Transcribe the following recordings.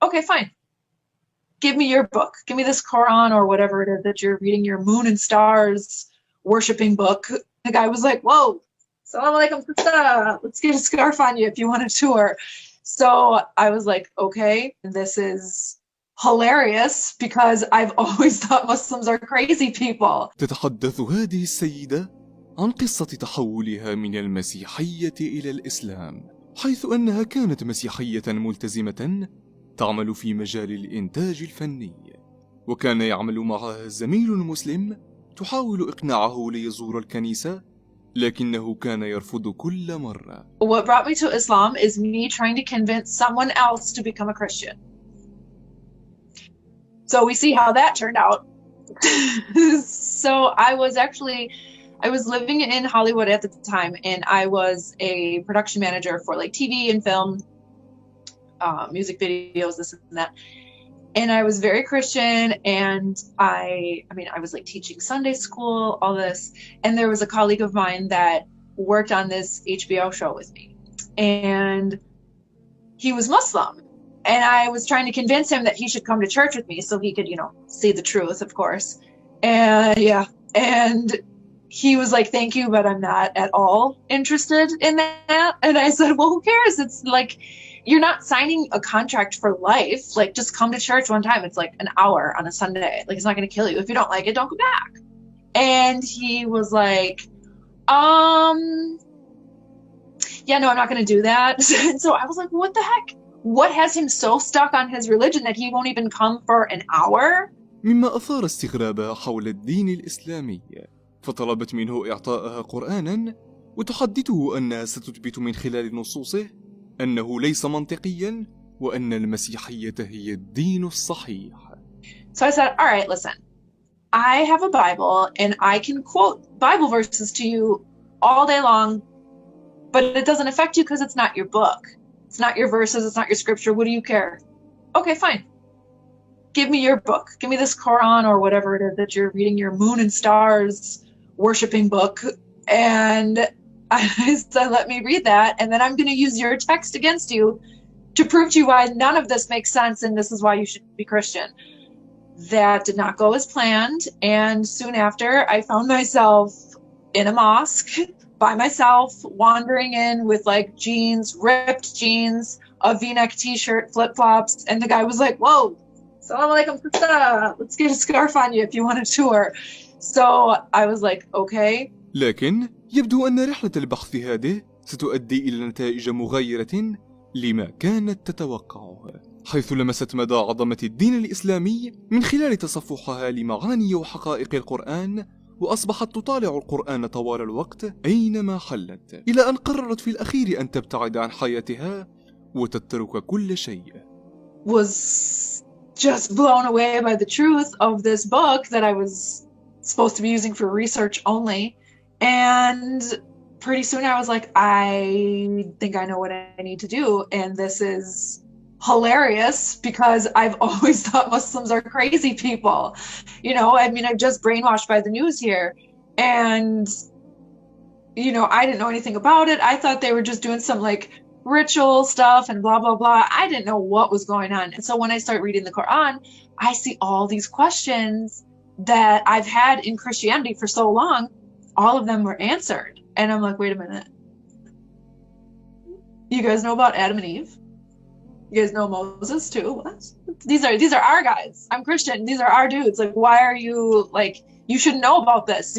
Okay, fine. Give me your book. Give me this Quran or whatever it is that you're reading, your moon and stars worshiping book. The guy was like, whoa, salam alaikum, فتاه. Let's get a scarf on you if you want a tour. So I was like, okay, this is hilarious because I've always thought Muslims are crazy people. تتحدث هذه السيدة عن قصة تحولها من المسيحية إلى الإسلام، حيث أنها كانت مسيحية ملتزمة تعمل في مجال الإنتاج الفني، وكان يعمل معها زميل مسلم تحاول إقناعه ليزور الكنيسة، لكنه كان يرفض كل مرة. What brought me to Islam is me trying to convince someone else to become a Christian. So we see how that turned out. So I was living in Hollywood at the time, and I was a production manager for like TV and film, music videos, this and that. And I was very Christian, and I was like teaching Sunday school, all this. And there was a colleague of mine that worked on this HBO show with me, and he was Muslim. And I was trying to convince him that he should come to church with me so he could, see the truth, of course. And and he was like, thank you, but I'm not at all interested in that. And I said, well, who cares? It's like, you're not signing a contract for life. Like, just come to church one time. It's like an hour on a Sunday. Like, it's not going to kill you. If you don't like it, don't go back. And he was like, yeah, no, I'm not going to do that. And so I was like, what the heck? What has him so stuck on his religion that he won't even come for an hour? مما أثار استغرابها حول الدين الإسلامي، فطلبت منه إعطائها قرآنا وتحدثه أنها ستثبت من خلال نصوصه أنه ليس منطقيا وأن المسيحية هي الدين الصحيح. So I said, all right, listen, I have a Bible and I can quote Bible verses to you all day long, but it doesn't affect you because it's not your book. It's not your verses. It's not your scripture. What do you care? Okay, fine. Give me your book. Give me this Quran or whatever it is that you're reading, your moon and stars worshiping book. And I said, let me read that. And then I'm going to use your text against you to prove to you why none of this makes sense. And this is why you should be Christian. That did not go as planned. And soon after, I found myself in a mosque by myself, wandering in with like jeans, ripped jeans, a V-neck t-shirt, flip-flops. And the guy was like, whoa, salam alaikum, فتاه. Let's get a scarf on you if you want a tour. So I was like, okay. لكن يبدو أن رحلة البحث هذه ستؤدي إلى نتائج مغايرة لما كانت تتوقعه، حيث لمست مدى عظمة الدين الإسلامي من خلال تصفحها لمعاني وحقائق القرآن، وأصبحت تطالع القرآن طوال الوقت أينما حلت، إلى أن قررت في الأخير أن تبتعد عن حياتها وتترك كل شيء. Was just blown away by the truth of this book that I was supposed to be using for research only. And pretty soon I was like, I think I know what I need to do. And this is hilarious because I've always thought Muslims are crazy people. I'm just brainwashed by the news here. And, I didn't know anything about it. I thought they were just doing some like ritual stuff and blah, blah, blah. I didn't know what was going on. And so when I start reading the Quran, I see all these questions that I've had in Christianity for so long. All of them were answered. And I'm like, wait a minute. You guys know about Adam and Eve? You guys know Moses too? What? These are our guys. I'm Christian. These are our dudes. Like, why are you like, you should know about this.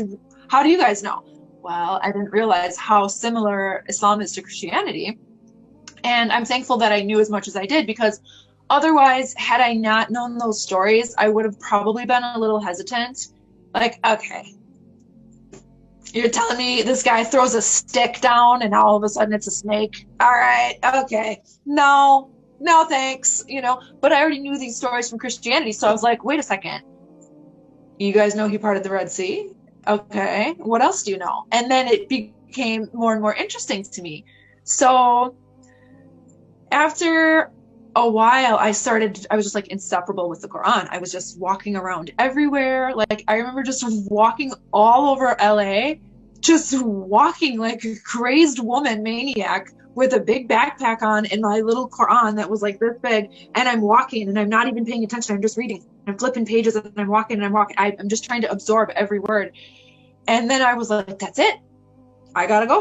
How do you guys know? Well, I didn't realize how similar Islam is to Christianity. And I'm thankful that I knew as much as I did, because otherwise, had I not known those stories, I would have probably been a little hesitant. Like, okay, you're telling me this guy throws a stick down and all of a sudden it's a snake? All right, okay. No, thanks. But I already knew these stories from Christianity. So I was like, wait a second. You guys know he parted the Red Sea? Okay. What else do you know? And then it became more and more interesting to me. So after a while, I was just like inseparable with the Quran. I was just walking around everywhere. Like, I remember just walking all over LA, just walking like a crazed woman, maniac, with a big backpack on and my little Quran that was like this big, and I'm walking and I'm not even paying attention. I'm just reading. I'm flipping pages and I'm walking and I'm walking. I'm just trying to absorb every word. And then I was like, that's it. I gotta go.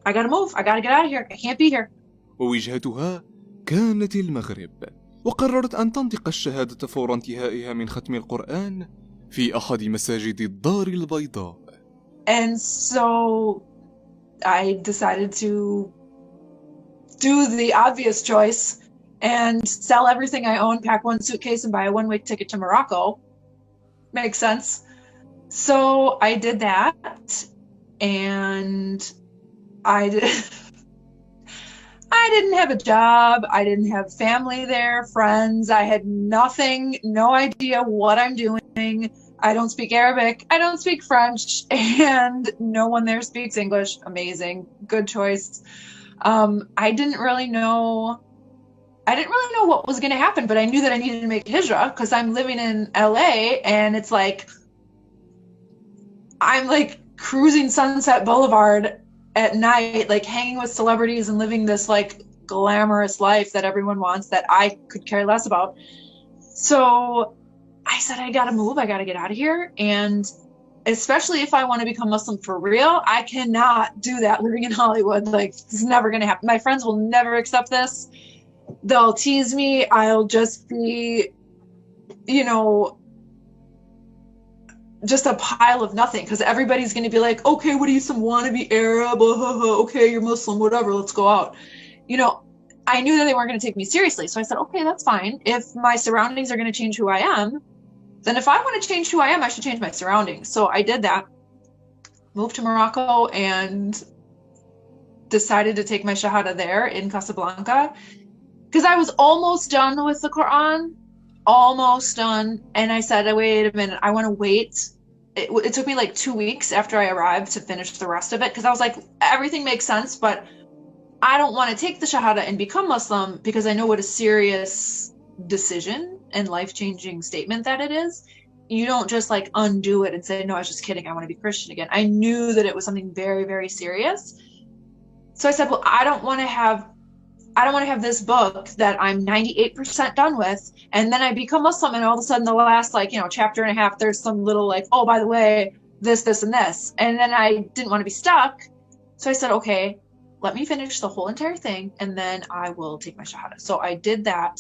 I gotta move. I gotta get out of here. I can't be here. ووجهتها كانت المغرب، وقررت أن تنطق الشهادة فور انتهائها من ختم القرآن في أحد مساجد الدار البيضاء. And so I decided to do the obvious choice and sell everything I own, pack one suitcase, and buy a one-way ticket to Morocco. Makes sense. So I did that, and I didn't have a job. I didn't have family there, friends. I had nothing, no idea what I'm doing. I don't speak Arabic. I don't speak French, and no one there speaks English. Amazing. Good choice. I didn't really know what was going to happen, but I knew that I needed to make hijrah because I'm living in LA, and it's like I'm like cruising Sunset Boulevard at night, like hanging with celebrities and living this like glamorous life that everyone wants that I could care less about. So I said, I gotta move. I gotta get out of here. And especially if I want to become Muslim for real, I cannot do that living in Hollywood. Like, it's never going to happen. My friends will never accept this. They'll tease me. I'll just be, just a pile of nothing, because everybody's going to be like, okay, what are you, some wannabe Arab? Okay, you're Muslim, whatever, let's go out. I knew that they weren't going to take me seriously. So I said, okay, that's fine. If my surroundings are going to change who I am, then if I want to change who I am, I should change my surroundings. So I did that, moved to Morocco, and decided to take my Shahada there in Casablanca, because I was almost done with the Quran, almost done. And I said, wait a minute, I want to wait. It took me like 2 weeks after I arrived to finish the rest of it, because I was like, everything makes sense, but I don't want to take the Shahada and become Muslim, because I know what a serious decision and life-changing statement that it is. You don't just like undo it and say, no, I was just kidding, I want to be Christian again. I knew that it was something very, very serious. So I said, well, I don't want to have this book that I'm 98% done with, and then I become Muslim, and all of a sudden the last chapter and a half, there's some little like, oh, by the way, this, and this. And then I didn't want to be stuck. So I said, okay, let me finish the whole entire thing, and then I will take my Shahada. So I did that.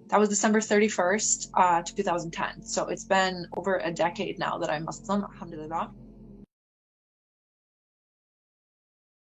That was December 31st, 2010. So it's been over a decade now that I'm Muslim, alhamdulillah.